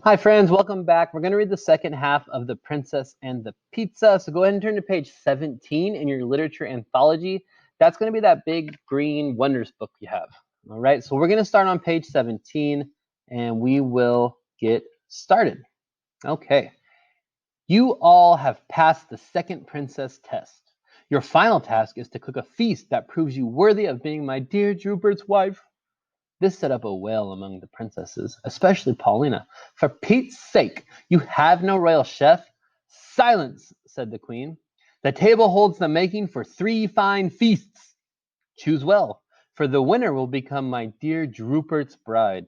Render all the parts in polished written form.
Hi, friends. Welcome back. We're going to read the second half of The Princess and the Pizza. So go ahead and turn to page 17 in your literature anthology. That's going to be that big green Wonders book you have. All right. So we're going to start on page 17 and we will get started. Okay. You all have passed the second princess test. Your final task is to cook a feast that proves you worthy of being my dear Drupert's wife. This set up a wail among the princesses, especially Paulina. For Pete's sake, you have no royal chef? Silence, said the queen. The table holds the making for 3 fine feasts. Choose well, for the winner will become my dear Drupert's bride.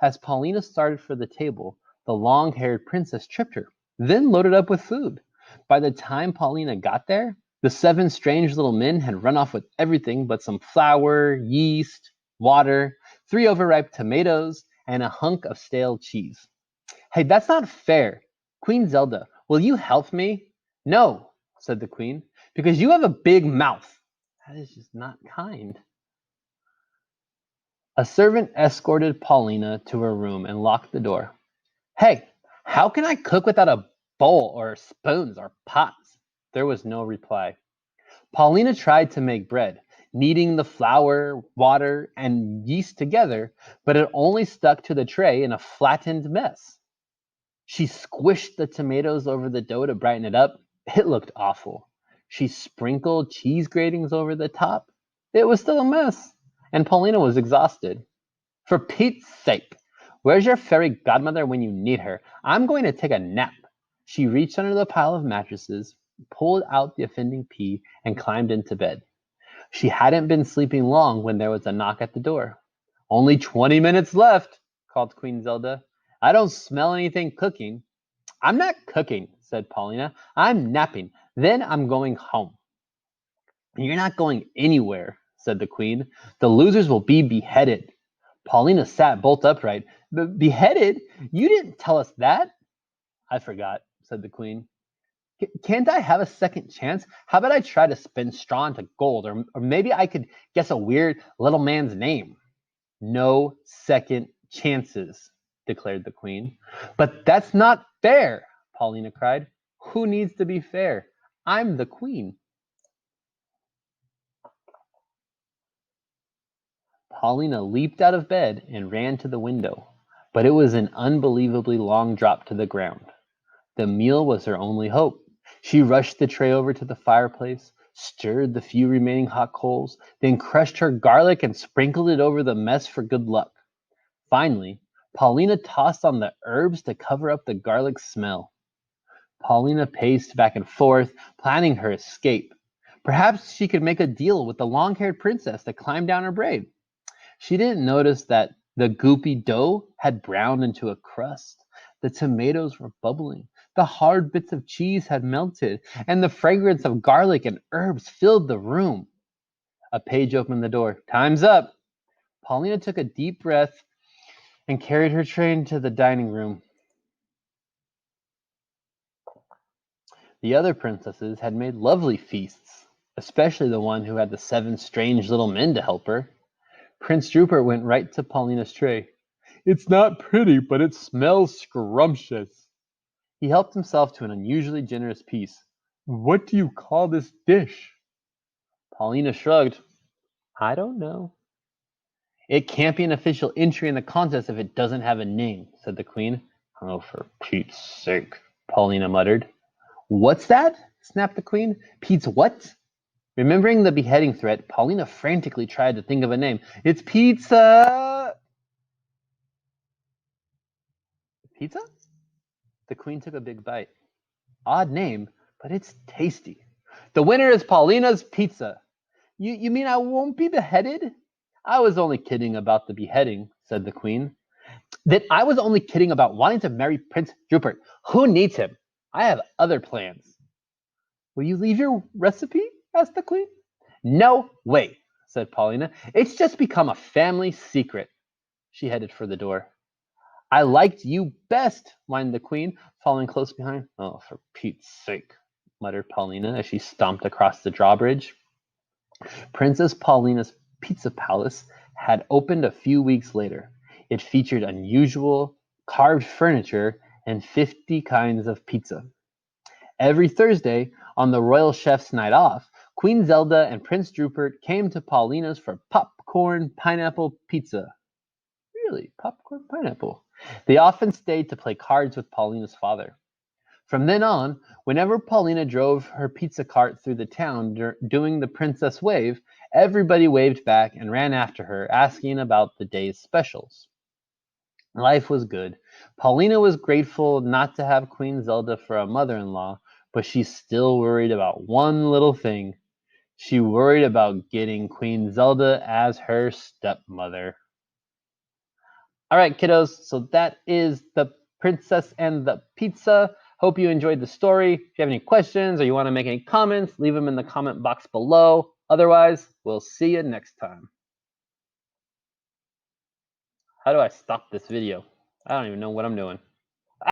As Paulina started for the table, the long-haired princess tripped her, then loaded up with food. By the time Paulina got there, the 7 strange little men had run off with everything but some flour, yeast, water, 3 overripe tomatoes, and a hunk of stale cheese. Hey, that's not fair. Queen Zelda, will you help me? No, said the queen, because you have a big mouth. That is just not kind. A servant escorted Paulina to her room and locked the door. Hey, how can I cook without a bowl or spoons or pots? There was no reply. Paulina tried to make bread, kneading the flour, water, and yeast together, but it only stuck to the tray in a flattened mess. She squished the tomatoes over the dough to brighten it up. It looked awful. She sprinkled cheese gratings over the top. It was still a mess, and Paulina was exhausted. For Pete's sake, where's your fairy godmother when you need her? I'm going to take a nap. She reached under the pile of mattresses, pulled out the offending pea, and climbed into bed. She hadn't been sleeping long when there was a knock at the door. Only 20 minutes left, called Queen Zelda. I don't smell anything cooking. I'm not cooking, said Paulina. I'm napping. Then I'm going home. You're not going anywhere, said the queen. The losers will be beheaded. Paulina sat bolt upright. Beheaded? You didn't tell us that. I forgot, said the queen. Can't I have a second chance? How about I try to spin straw into gold? Or maybe I could guess a weird little man's name. No second chances, declared the queen. But that's not fair, Paulina cried. Who needs to be fair? I'm the queen. Paulina leaped out of bed and ran to the window, but it was an unbelievably long drop to the ground. The meal was her only hope. She rushed the tray over to the fireplace, stirred the few remaining hot coals, then crushed her garlic and sprinkled it over the mess for good luck. Finally, Paulina tossed on the herbs to cover up the garlic smell. Paulina paced back and forth, planning her escape. Perhaps she could make a deal with the long-haired princess to climb down her braid. She didn't notice that the goopy dough had browned into a crust. The tomatoes were bubbling. The hard bits of cheese had melted, and the fragrance of garlic and herbs filled the room. A page opened the door. Time's up. Paulina took a deep breath and carried her tray into the dining room. The other princesses had made lovely feasts, especially the one who had the 7 strange little men to help her. Prince Rupert went right to Paulina's tray. It's not pretty, but it smells scrumptious. He helped himself to an unusually generous piece. What do you call this dish? Paulina shrugged. I don't know. It can't be an official entry in the contest if it doesn't have a name, said the queen. Oh, for Pete's sake, Paulina muttered. What's that? Snapped the queen. Pete's what? Remembering the beheading threat, Paulina frantically tried to think of a name. It's pizza! Pizza? The queen took a big bite. Odd name, but it's tasty. The winner is Paulina's Pizza. You mean I won't be beheaded? I was only kidding about the beheading, said the queen. Then I was only kidding about wanting to marry Prince Rupert. Who needs him? I have other plans. Will you leave your recipe? Asked the queen. No way, said Paulina. It's just become a family secret. She headed for the door. I liked you best, whined the queen, following close behind. Oh, for Pete's sake, muttered Paulina as she stomped across the drawbridge. Princess Paulina's Pizza Palace had opened a few weeks later. It featured unusual, carved furniture, and 50 kinds of pizza. Every Thursday, on the royal chef's night off, Queen Zelda and Prince Rupert came to Paulina's for popcorn pineapple pizza. Really? Popcorn pineapple? They often stayed to play cards with Paulina's father. From then on, whenever Paulina drove her pizza cart through the town doing the princess wave, everybody waved back and ran after her, asking about the day's specials. Life was good. Paulina was grateful not to have Queen Zelda for a mother-in-law, but she still worried about one little thing. She worried about getting Queen Zelda as her stepmother. All right, kiddos, so that is The Princess and the Pizza. Hope you enjoyed the story. If you have any questions or you want to make any comments, leave them in the comment box below. Otherwise, we'll see you next time. How do I stop this video? I don't even know what I'm doing.